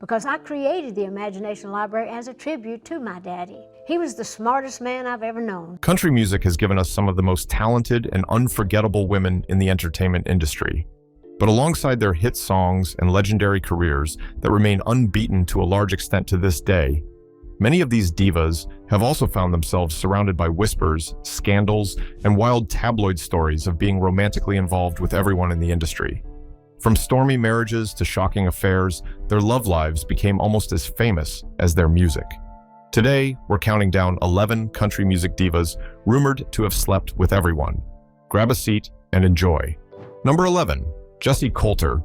because I created the Imagination Library as a tribute to my daddy. He was the smartest man I've ever known. Country music has given us some of the most talented and unforgettable women in the entertainment industry. But alongside their hit songs and legendary careers that remain unbeaten to a large extent to this day, many of these divas have also found themselves surrounded by whispers, scandals, and wild tabloid stories of being romantically involved with everyone in the industry. From stormy marriages to shocking affairs, their love lives became almost as famous as their music. Today, we're counting down 11 country music divas rumored to have slept with everyone. Grab a seat and enjoy. Number 11, Jessi Colter.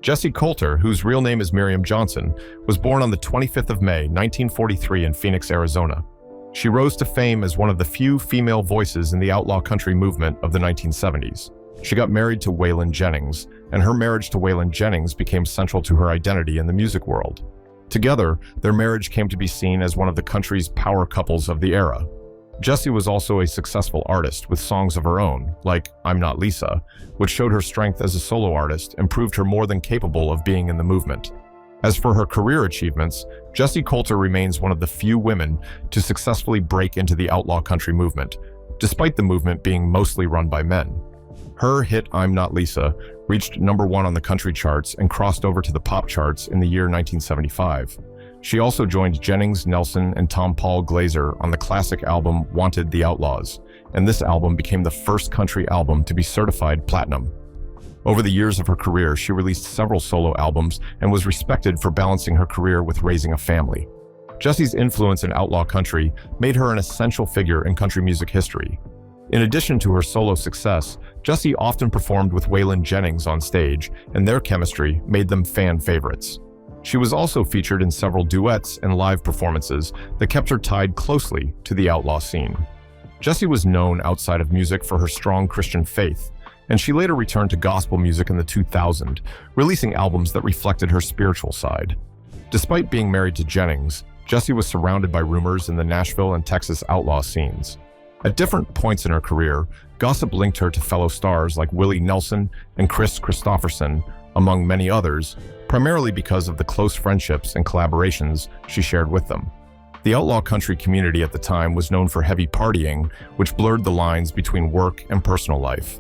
Jessi Colter, whose real name is Miriam Johnson, was born on the 25th of May, 1943 in Phoenix, Arizona. She rose to fame as one of the few female voices in the outlaw country movement of the 1970s. She got married to Waylon Jennings, and her marriage to Waylon Jennings became central to her identity in the music world. Together, their marriage came to be seen as one of the country's power couples of the era. Jessi was also a successful artist with songs of her own, like I'm Not Lisa, which showed her strength as a solo artist and proved her more than capable of being in the movement. As for her career achievements, Jessi Colter remains one of the few women to successfully break into the outlaw country movement, despite the movement being mostly run by men. Her hit I'm Not Lisa reached #1 on the country charts and crossed over to the pop charts in the year 1975. She also joined Jennings, Nelson, and Tom Paul Glazer on the classic album Wanted the Outlaws, and this album became the first country album to be certified platinum. Over the years of her career, she released several solo albums and was respected for balancing her career with raising a family. Jessi's influence in outlaw country made her an essential figure in country music history. In addition to her solo success, Jessi often performed with Waylon Jennings on stage, and their chemistry made them fan favorites. She was also featured in several duets and live performances that kept her tied closely to the outlaw scene. Jessi was known outside of music for her strong Christian faith, and she later returned to gospel music in the 2000s, releasing albums that reflected her spiritual side. Despite being married to Jennings, Jessi was surrounded by rumors in the Nashville and Texas outlaw scenes. At different points in her career, gossip linked her to fellow stars like Willie Nelson and Chris Christopherson, among many others, primarily because of the close friendships and collaborations she shared with them. The outlaw country community at the time was known for heavy partying, which blurred the lines between work and personal life.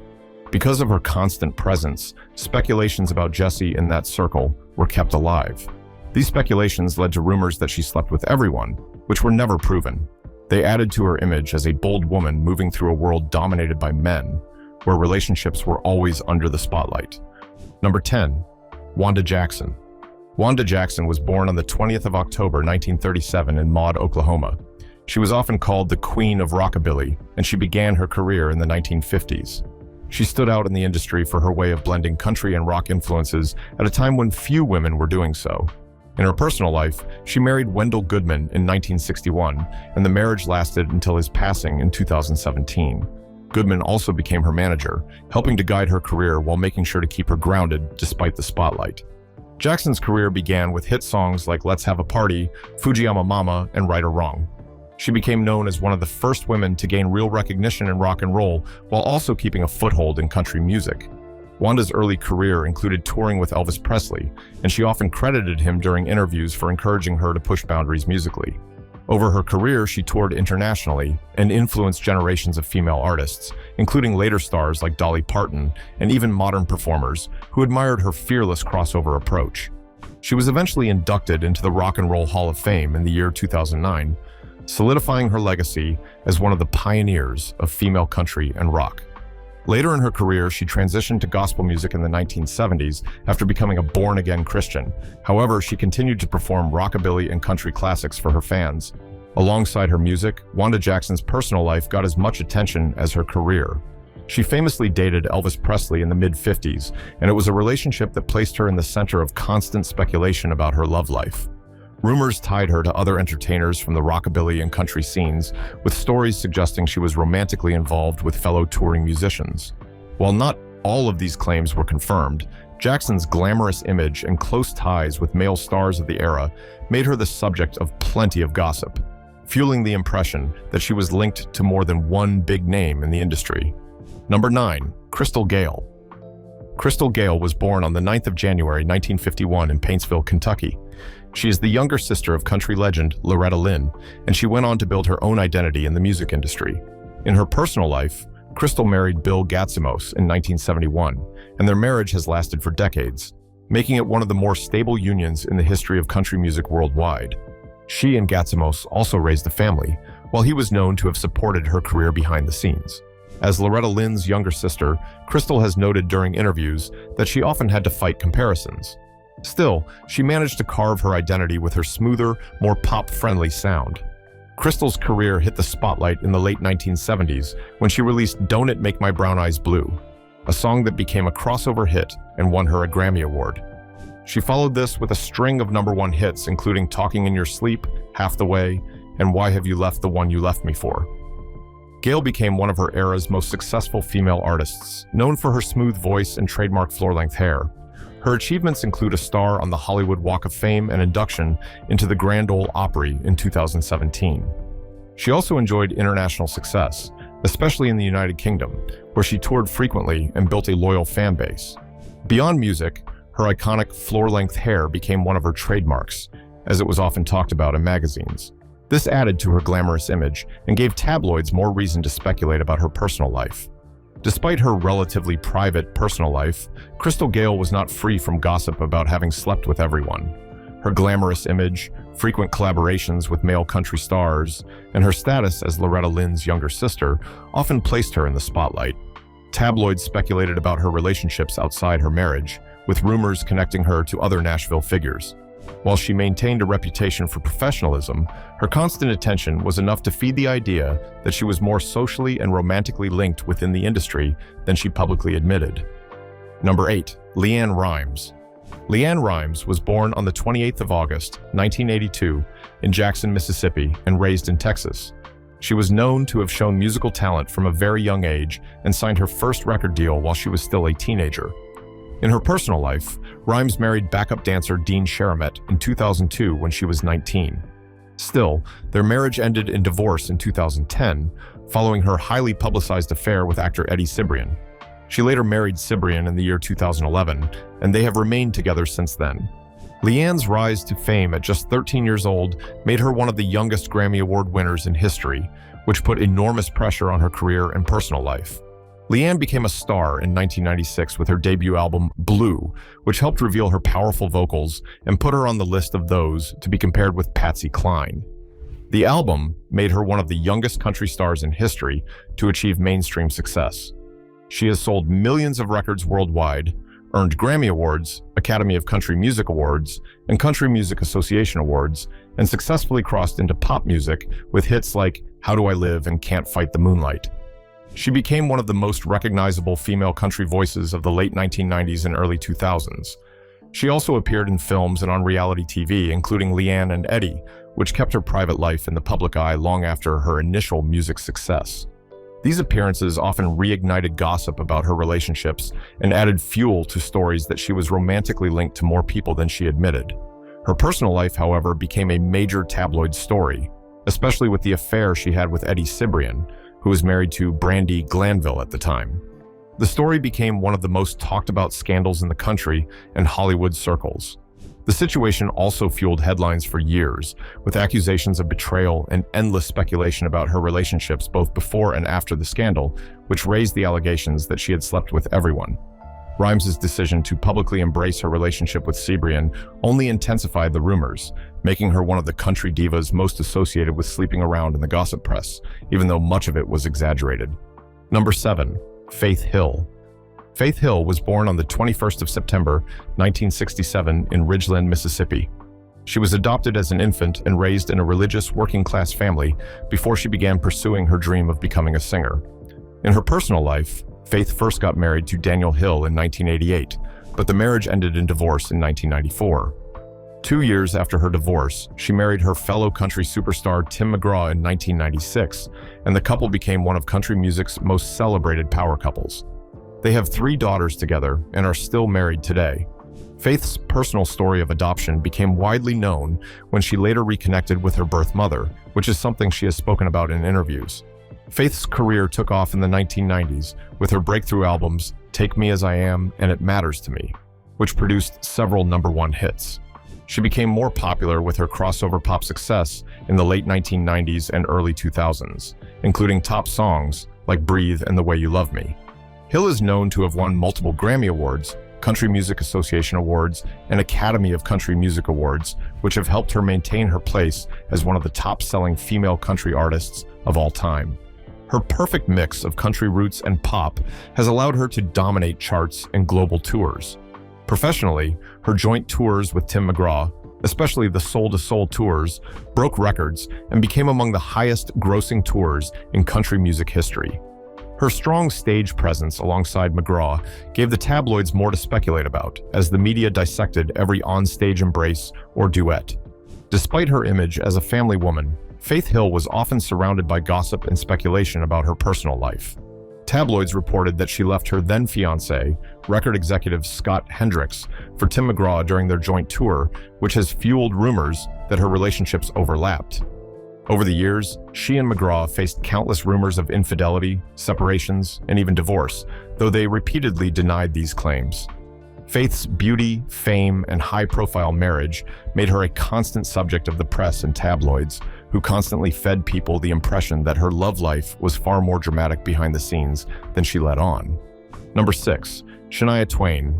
Because of her constant presence, speculations about Jessi in that circle were kept alive. These speculations led to rumors that she slept with everyone, which were never proven. They added to her image as a bold woman moving through a world dominated by men, where relationships were always under the spotlight. Number 10, Wanda Jackson. Wanda Jackson was born on the 20th of October, 1937 in Maud, Oklahoma. She was often called the Queen of Rockabilly, and she began her career in the 1950s. She stood out in the industry for her way of blending country and rock influences at a time when few women were doing so. In her personal life, she married Wendell Goodman in 1961, and the marriage lasted until his passing in 2017. Goodman also became her manager, helping to guide her career while making sure to keep her grounded despite the spotlight. Jackson's career began with hit songs like Let's Have a Party, Fujiyama Mama, and Right or Wrong. She became known as one of the first women to gain real recognition in rock and roll while also keeping a foothold in country music. Wanda's early career included touring with Elvis Presley, and she often credited him during interviews for encouraging her to push boundaries musically. Over her career, she toured internationally and influenced generations of female artists, including later stars like Dolly Parton and even modern performers who admired her fearless crossover approach. She was eventually inducted into the Rock and Roll Hall of Fame in the year 2009, solidifying her legacy as one of the pioneers of female country and rock. Later in her career, she transitioned to gospel music in the 1970s after becoming a born-again Christian. However, she continued to perform rockabilly and country classics for her fans. Alongside her music, Wanda Jackson's personal life got as much attention as her career. She famously dated Elvis Presley in the mid-50s, and it was a relationship that placed her in the center of constant speculation about her love life. Rumors tied her to other entertainers from the rockabilly and country scenes, with stories suggesting she was romantically involved with fellow touring musicians. While not all of these claims were confirmed, Jackson's glamorous image and close ties with male stars of the era made her the subject of plenty of gossip, fueling the impression that she was linked to more than one big name in the industry. Number 9, Crystal Gayle. Crystal Gayle was born on the 9th of January 1951 in Paintsville, Kentucky. She is the younger sister of country legend Loretta Lynn, and she went on to build her own identity in the music industry. In her personal life, Crystal married Bill Gatzimos in 1971, and their marriage has lasted for decades, making it one of the more stable unions in the history of country music worldwide. She and Gatzimos also raised a family, while he was known to have supported her career behind the scenes. As Loretta Lynn's younger sister, Crystal has noted during interviews that she often had to fight comparisons. Still, she managed to carve her identity with her smoother, more pop-friendly sound. Crystal's career hit the spotlight in the late 1970s when she released Don't It Make My Brown Eyes Blue, a song that became a crossover hit and won her a Grammy Award. She followed this with a string of #1 hits, including Talking in Your Sleep, Half the Way, and Why Have You Left the One You Left Me For. Gayle became one of her era's most successful female artists, known for her smooth voice and trademark floor-length hair. Her achievements include a star on the Hollywood Walk of Fame and induction into the Grand Ole Opry in 2017. She also enjoyed international success, especially in the United Kingdom, where she toured frequently and built a loyal fan base. Beyond music, her iconic floor-length hair became one of her trademarks, as it was often talked about in magazines. This added to her glamorous image and gave tabloids more reason to speculate about her personal life. Despite her relatively private personal life, Crystal Gayle was not free from gossip about having slept with everyone. Her glamorous image, frequent collaborations with male country stars, and her status as Loretta Lynn's younger sister often placed her in the spotlight. Tabloids speculated about her relationships outside her marriage, with rumors connecting her to other Nashville figures. While she maintained a reputation for professionalism, her constant attention was enough to feed the idea that she was more socially and romantically linked within the industry than she publicly admitted. Number 8. LeAnn Rimes. LeAnn Rimes was born on the 28th of August, 1982, in Jackson, Mississippi, and raised in Texas. She was known to have shown musical talent from a very young age and signed her first record deal while she was still a teenager. In her personal life, Rimes married backup dancer Dean Sharamet in 2002 when she was 19. Still, their marriage ended in divorce in 2010, following her highly publicized affair with actor Eddie Cibrian. She later married Cibrian in the year 2011, and they have remained together since then. LeAnn's rise to fame at just 13 years old made her one of the youngest Grammy Award winners in history, which put enormous pressure on her career and personal life. LeAnn became a star in 1996 with her debut album, Blue, which helped reveal her powerful vocals and put her on the list of those to be compared with Patsy Cline. The album made her one of the youngest country stars in history to achieve mainstream success. She has sold millions of records worldwide, earned Grammy Awards, Academy of Country Music Awards, and Country Music Association Awards, and successfully crossed into pop music with hits like How Do I Live and Can't Fight the Moonlight. She became one of the most recognizable female country voices of the late 1990s and early 2000s. She also appeared in films and on reality TV, including LeAnn and Eddie, which kept her private life in the public eye long after her initial music success. These appearances often reignited gossip about her relationships and added fuel to stories that she was romantically linked to more people than she admitted. Her personal life, however, became a major tabloid story, especially with the affair she had with Eddie Cibrian, who was married to Brandi Glanville at the time. The story became one of the most talked about scandals in the country and Hollywood circles. The situation also fueled headlines for years, with accusations of betrayal and endless speculation about her relationships both before and after the scandal, which raised the allegations that she had slept with everyone. Rimes' decision to publicly embrace her relationship with Cibrian only intensified the rumors, making her one of the country divas most associated with sleeping around in the gossip press, even though much of it was exaggerated. Number 7. Faith Hill. Faith Hill was born on the 21st of September, 1967 in Ridgeland, Mississippi. She was adopted as an infant and raised in a religious working-class family before she began pursuing her dream of becoming a singer. In her personal life, Faith first got married to Daniel Hill in 1988, but the marriage ended in divorce in 1994. 2 years after her divorce, she married her fellow country superstar Tim McGraw in 1996, and the couple became one of country music's most celebrated power couples. They have 3 daughters together and are still married today. Faith's personal story of adoption became widely known when she later reconnected with her birth mother, which is something she has spoken about in interviews. Faith's career took off in the 1990s with her breakthrough albums Take Me As I Am and It Matters to Me, which produced several #1 hits. She became more popular with her crossover pop success in the late 1990s and early 2000s, including top songs like Breathe and The Way You Love Me. Hill is known to have won multiple Grammy Awards, Country Music Association Awards, and Academy of Country Music Awards, which have helped her maintain her place as one of the top-selling female country artists of all time. Her perfect mix of country roots and pop has allowed her to dominate charts and global tours. Professionally, her joint tours with Tim McGraw, especially the Soul to Soul tours, broke records and became among the highest-grossing tours in country music history. Her strong stage presence alongside McGraw gave the tabloids more to speculate about, as the media dissected every on-stage embrace or duet. Despite her image as a family woman, Faith Hill was often surrounded by gossip and speculation about her personal life. Tabloids reported that she left her then-fiancé, record executive Scott Hendricks, for Tim McGraw during their joint tour, which has fueled rumors that her relationships overlapped. Over the years, she and McGraw faced countless rumors of infidelity, separations, and even divorce, though they repeatedly denied these claims. Faith's beauty, fame, and high-profile marriage made her a constant subject of the press and tabloids, who constantly fed people the impression that her love life was far more dramatic behind the scenes than she let on. Number 6. Shania Twain.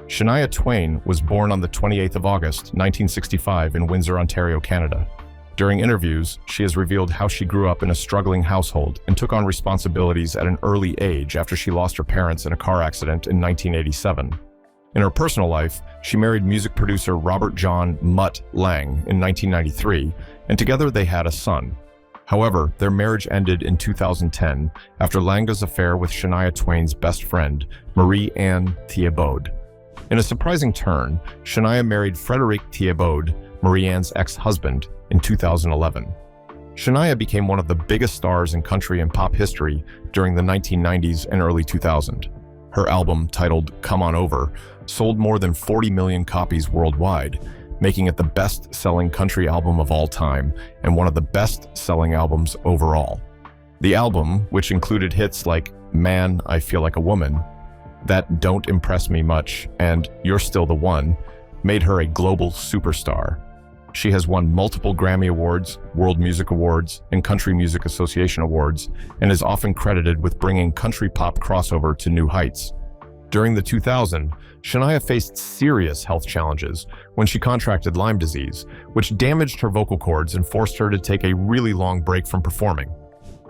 Shania Twain was born on the 28th of August, 1965 in Windsor, Ontario, Canada. During interviews, she has revealed how she grew up in a struggling household and took on responsibilities at an early age after she lost her parents in a car accident in 1987. In her personal life, she married music producer Robert John "Mutt" Lang in 1993, and together they had a son. However, their marriage ended in 2010 after Langa's affair with Shania Twain's best friend, Marie-Anne Thiebaud. In a surprising turn, Shania married Frédéric Thiebaud, Marie-Anne's ex-husband, in 2011. Shania became one of the biggest stars in country and pop history during the 1990s and early 2000s. Her album, titled Come On Over, sold more than 40 million copies worldwide, making it the best-selling country album of all time and one of the best-selling albums overall. The album, which included hits like Man, I Feel Like a Woman, That Don't Impress Me Much, and You're Still the One, made her a global superstar. She has won multiple Grammy Awards, World Music Awards, and Country Music Association Awards, and is often credited with bringing country pop crossover to new heights. During the 2000s, Shania faced serious health challenges when she contracted Lyme disease, which damaged her vocal cords and forced her to take a really long break from performing.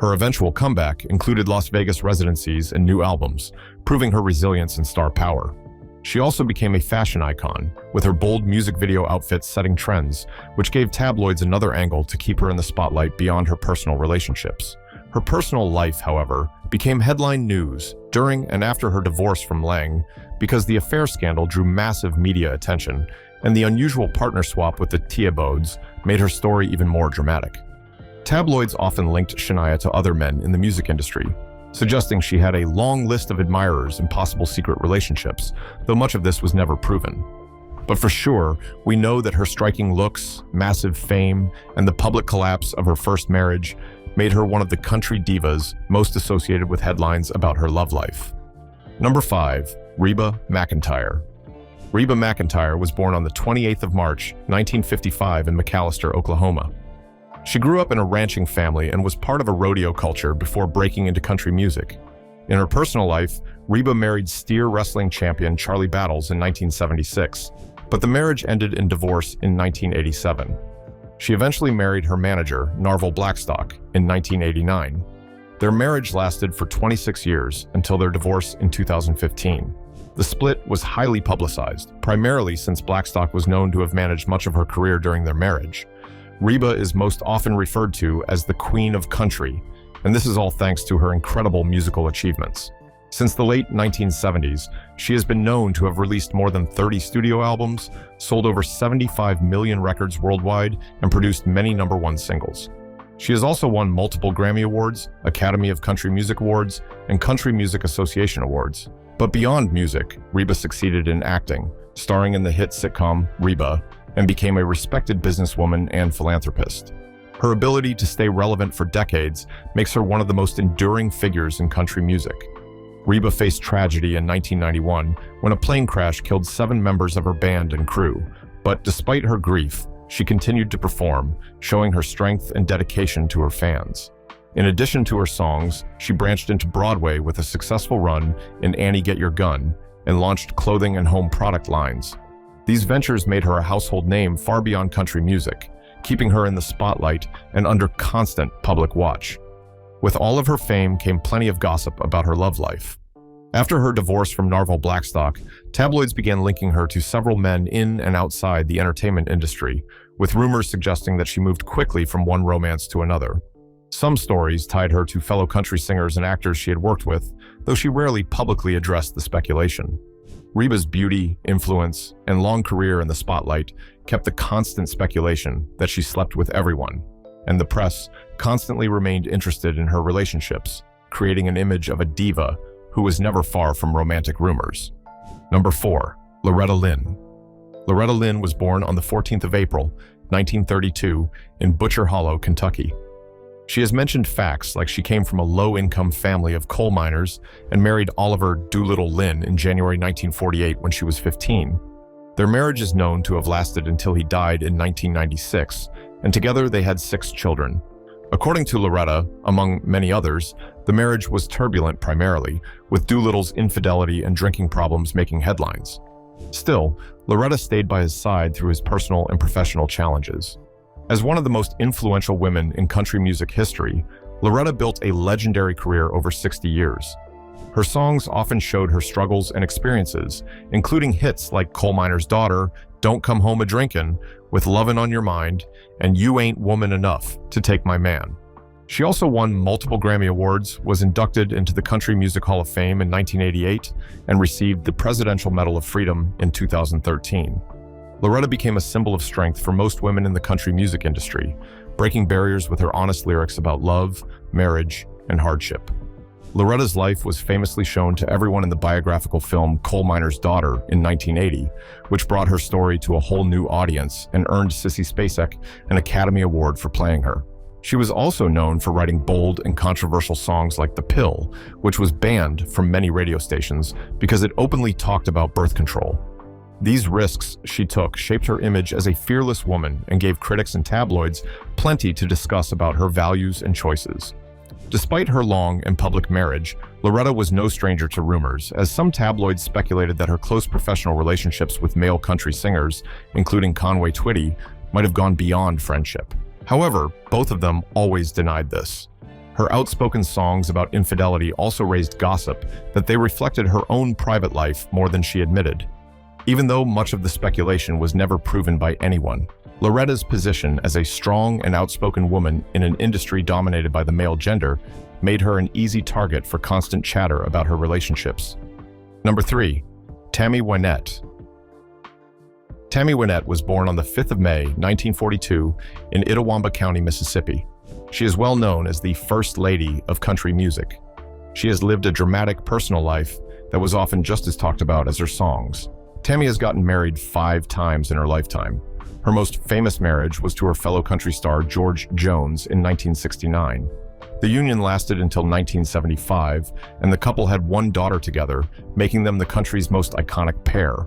Her eventual comeback included Las Vegas residencies and new albums, proving her resilience and star power. She also became a fashion icon, with her bold music video outfits setting trends, which gave tabloids another angle to keep her in the spotlight beyond her personal relationships. Her personal life, however, became headline news during and after her divorce from Lang because the affair scandal drew massive media attention, and the unusual partner swap with the Thiebauds made her story even more dramatic. Tabloids often linked Shania to other men in the music industry, suggesting she had a long list of admirers and possible secret relationships, though much of this was never proven. But for sure, we know that her striking looks, massive fame, and the public collapse of her first marriage made her one of the country divas most associated with headlines about her love life. Number 5. Reba McEntire. Reba McEntire was born on the 28th of March, 1955 in McAlester, Oklahoma. She grew up in a ranching family and was part of a rodeo culture before breaking into country music. In her personal life, Reba married steer wrestling champion Charlie Battles in 1976, but the marriage ended in divorce in 1987. She eventually married her manager, Narvel Blackstock, in 1989. Their marriage lasted for 26 years until their divorce in 2015. The split was highly publicized, primarily since Blackstock was known to have managed much of her career during their marriage. Reba is most often referred to as the Queen of Country, and this is all thanks to her incredible musical achievements. Since the late 1970s, she has been known to have released more than 30 studio albums, sold over 75 million records worldwide, and produced many #1 singles. She has also won multiple Grammy Awards, Academy of Country Music Awards, and Country Music Association Awards. But beyond music, Reba succeeded in acting, starring in the hit sitcom Reba, and became a respected businesswoman and philanthropist. Her ability to stay relevant for decades makes her one of the most enduring figures in country music. Reba faced tragedy in 1991 when a plane crash killed 7 members of her band and crew, but despite her grief, she continued to perform, showing her strength and dedication to her fans. In addition to her songs, she branched into Broadway with a successful run in Annie Get Your Gun and launched clothing and home product lines. These ventures made her a household name far beyond country music, keeping her in the spotlight and under constant public watch. With all of her fame came plenty of gossip about her love life. After her divorce from Narvel Blackstock, tabloids began linking her to several men in and outside the entertainment industry, with rumors suggesting that she moved quickly from one romance to another. Some stories tied her to fellow country singers and actors she had worked with, though she rarely publicly addressed the speculation. Reba's beauty, influence, and long career in the spotlight kept the constant speculation that she slept with everyone, and the press constantly remained interested in her relationships, creating an image of a diva who was never far from romantic rumors. Number 4. Loretta Lynn. Loretta Lynn was born on the 14th of April, 1932, in Butcher Hollow, Kentucky. She has mentioned facts like she came from a low-income family of coal miners and married Oliver Doolittle Lynn in January 1948 when she was 15. Their marriage is known to have lasted until he died in 1996, and together they had 6 children. According to Loretta, among many others, the marriage was turbulent primarily, with Doolittle's infidelity and drinking problems making headlines. Still, Loretta stayed by his side through his personal and professional challenges. As one of the most influential women in country music history, Loretta built a legendary career over 60 years. Her songs often showed her struggles and experiences, including hits like Coal Miner's Daughter, Don't Come Home A-Drinkin', With Lovin' on Your Mind, and You Ain't Woman Enough to Take My Man. She also won multiple Grammy Awards, was inducted into the Country Music Hall of Fame in 1988, and received the Presidential Medal of Freedom in 2013. Loretta became a symbol of strength for most women in the country music industry, breaking barriers with her honest lyrics about love, marriage, and hardship. Loretta's life was famously shown to everyone in the biographical film Coal Miner's Daughter in 1980, which brought her story to a whole new audience and earned Sissy Spacek an Academy Award for playing her. She was also known for writing bold and controversial songs like The Pill, which was banned from many radio stations because it openly talked about birth control. These risks she took shaped her image as a fearless woman and gave critics and tabloids plenty to discuss about her values and choices. Despite her long and public marriage, Loretta was no stranger to rumors, as some tabloids speculated that her close professional relationships with male country singers, including Conway Twitty, might have gone beyond friendship. However, both of them always denied this. Her outspoken songs about infidelity also raised gossip that they reflected her own private life more than she admitted. Even though much of the speculation was never proven by anyone, Loretta's position as a strong and outspoken woman in an industry dominated by the male gender made her an easy target for constant chatter about her relationships. Number 3. Tammy Wynette. Tammy Wynette was born on the 5th of May, 1942, in Itawamba County, Mississippi. She is well known as the First Lady of country music. She has lived a dramatic personal life that was often just as talked about as her songs. Tammy has gotten married 5 times in her lifetime. Her most famous marriage was to her fellow country star George Jones in 1969. The union lasted until 1975, and the couple had 1 daughter together, making them the country's most iconic pair.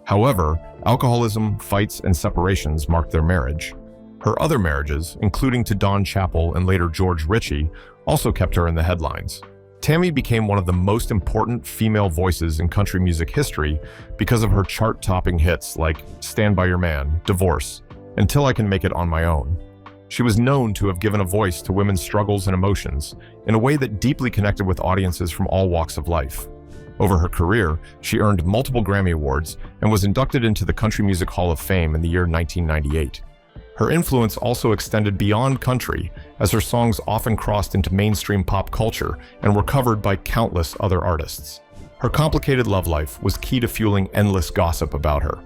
However, alcoholism, fights, and separations marked their marriage. Her other marriages, including to Don Chappell and later George Ritchie, also kept her in the headlines. Tammy became one of the most important female voices in country music history because of her chart-topping hits like Stand By Your Man, Divorce, Until I Can Make It on My Own. She was known to have given a voice to women's struggles and emotions in a way that deeply connected with audiences from all walks of life. Over her career, she earned multiple Grammy Awards and was inducted into the Country Music Hall of Fame in the year 1998. Her influence also extended beyond country, as her songs often crossed into mainstream pop culture and were covered by countless other artists. Her complicated love life was key to fueling endless gossip about her.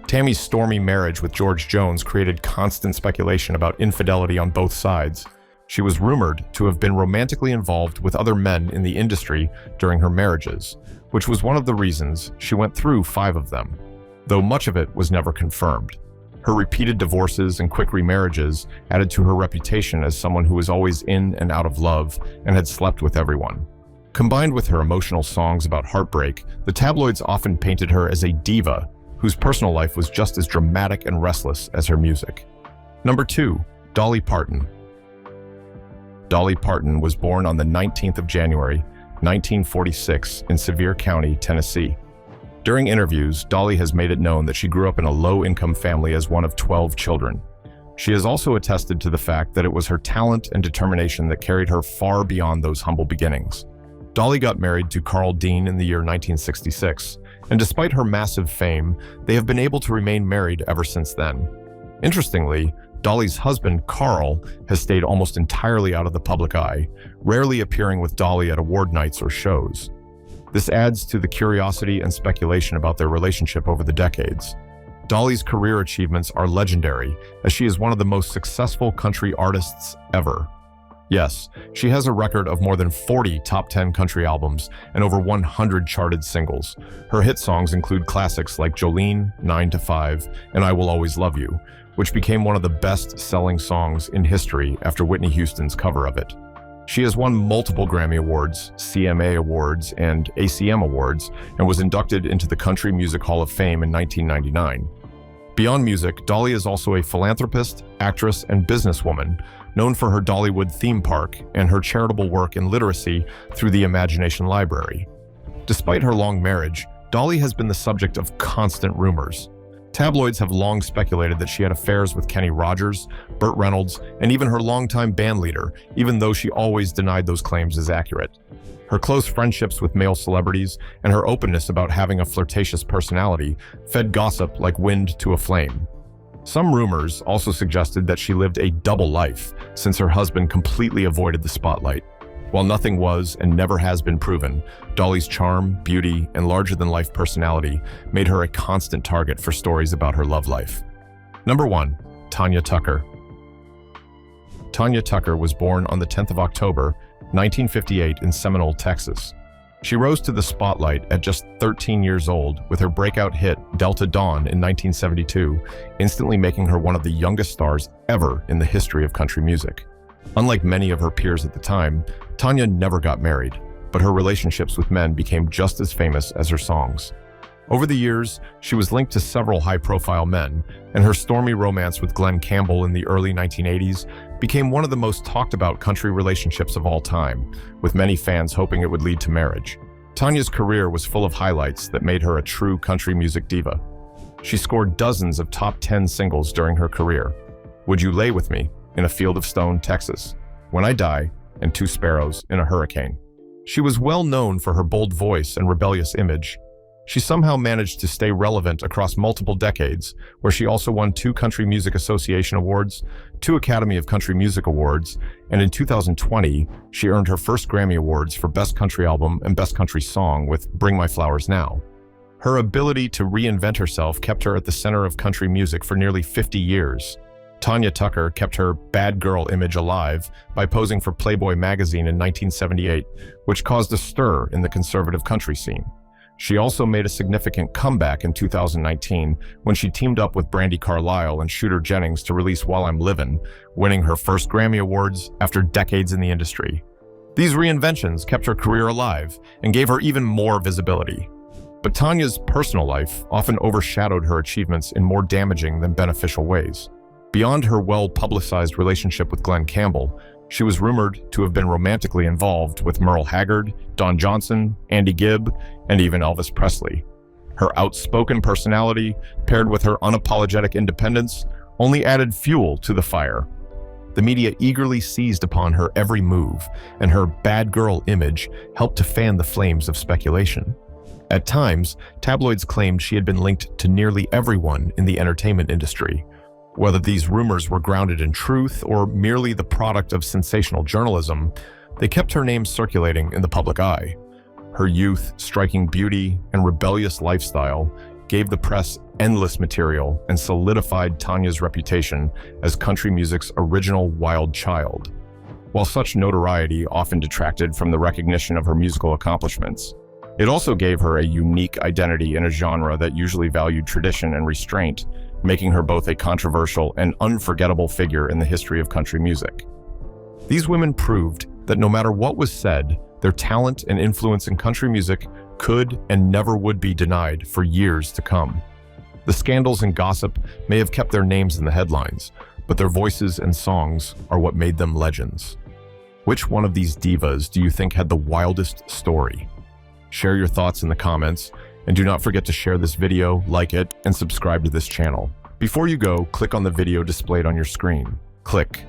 Tammy's stormy marriage with George Jones created constant speculation about infidelity on both sides. She was rumored to have been romantically involved with other men in the industry during her marriages, which was one of the reasons she went through 5 of them, though much of it was never confirmed. Her repeated divorces and quick remarriages added to her reputation as someone who was always in and out of love and had slept with everyone. Combined with her emotional songs about heartbreak, the tabloids often painted her as a diva whose personal life was just as dramatic and restless as her music. Number 2, Dolly Parton. Dolly Parton was born on the 19th of January, 1946 in Sevier County, Tennessee. During interviews, Dolly has made it known that she grew up in a low-income family as one of 12 children. She has also attested to the fact that it was her talent and determination that carried her far beyond those humble beginnings. Dolly got married to Carl Dean in the year 1966, and despite her massive fame, they have been able to remain married ever since then. Interestingly, Dolly's husband, Carl, has stayed almost entirely out of the public eye, rarely appearing with Dolly at award nights or shows. This adds to the curiosity and speculation about their relationship over the decades. Dolly's career achievements are legendary, as she is one of the most successful country artists ever. Yes, she has a record of more than 40 top 10 country albums and over 100 charted singles. Her hit songs include classics like Jolene, 9 to 5, and I Will Always Love You, which became one of the best-selling songs in history after Whitney Houston's cover of it. She has won multiple Grammy Awards, CMA Awards, and ACM Awards, and was inducted into the Country Music Hall of Fame in 1999. Beyond music, Dolly is also a philanthropist, actress, and businesswoman, known for her Dollywood theme park and her charitable work in literacy through the Imagination Library. Despite her long marriage, Dolly has been the subject of constant rumors. Tabloids have long speculated that she had affairs with Kenny Rogers, Burt Reynolds, and even her longtime bandleader, even though she always denied those claims as accurate. Her close friendships with male celebrities and her openness about having a flirtatious personality fed gossip like wind to a flame. Some rumors also suggested that she lived a double life, since her husband completely avoided the spotlight. While nothing was and never has been proven, Dolly's charm, beauty, and larger-than-life personality made her a constant target for stories about her love life. Number 1, Tanya Tucker. Tanya Tucker was born on the 10th of October, 1958 in Seminole, Texas. She rose to the spotlight at just 13 years old with her breakout hit Delta Dawn in 1972, instantly making her one of the youngest stars ever in the history of country music. Unlike many of her peers at the time, Tanya never got married, but her relationships with men became just as famous as her songs. Over the years, she was linked to several high-profile men, and her stormy romance with Glenn Campbell in the early 1980s became one of the most talked-about country relationships of all time, with many fans hoping it would lead to marriage. Tanya's career was full of highlights that made her a true country music diva. She scored dozens of top 10 singles during her career. Would You Lay With Me, in a Field of Stone, Texas, When I Die, and Two Sparrows in a Hurricane. She was well known for her bold voice and rebellious image. She somehow managed to stay relevant across multiple decades, where she also won 2 Country Music Association Awards, 2 Academy of Country Music Awards, and in 2020, she earned her first Grammy Awards for Best Country Album and Best Country Song with Bring My Flowers Now. Her ability to reinvent herself kept her at the center of country music for nearly 50 years. Tanya Tucker kept her bad girl image alive by posing for Playboy magazine in 1978, which caused a stir in the conservative country scene. She also made a significant comeback in 2019 when she teamed up with Brandi Carlile and Shooter Jennings to release While I'm Livin', winning her first Grammy Awards after decades in the industry. These reinventions kept her career alive and gave her even more visibility. But Tanya's personal life often overshadowed her achievements in more damaging than beneficial ways. Beyond her well-publicized relationship with Glenn Campbell, she was rumored to have been romantically involved with Merle Haggard, Don Johnson, Andy Gibb, and even Elvis Presley. Her outspoken personality, paired with her unapologetic independence, only added fuel to the fire. The media eagerly seized upon her every move, and her bad girl image helped to fan the flames of speculation. At times, tabloids claimed she had been linked to nearly everyone in the entertainment industry. Whether these rumors were grounded in truth or merely the product of sensational journalism, they kept her name circulating in the public eye. Her youth, striking beauty, and rebellious lifestyle gave the press endless material and solidified Tanya's reputation as country music's original wild child. While such notoriety often detracted from the recognition of her musical accomplishments, it also gave her a unique identity in a genre that usually valued tradition and restraint, making her both a controversial and unforgettable figure in the history of country music. These women proved that no matter what was said, their talent and influence in country music could and never would be denied for years to come. The scandals and gossip may have kept their names in the headlines, but their voices and songs are what made them legends. Which one of these divas do you think had the wildest story? Share your thoughts in the comments, and do not forget to share this video, like it, and subscribe to this channel. Before you go, click on the video displayed on your screen. Click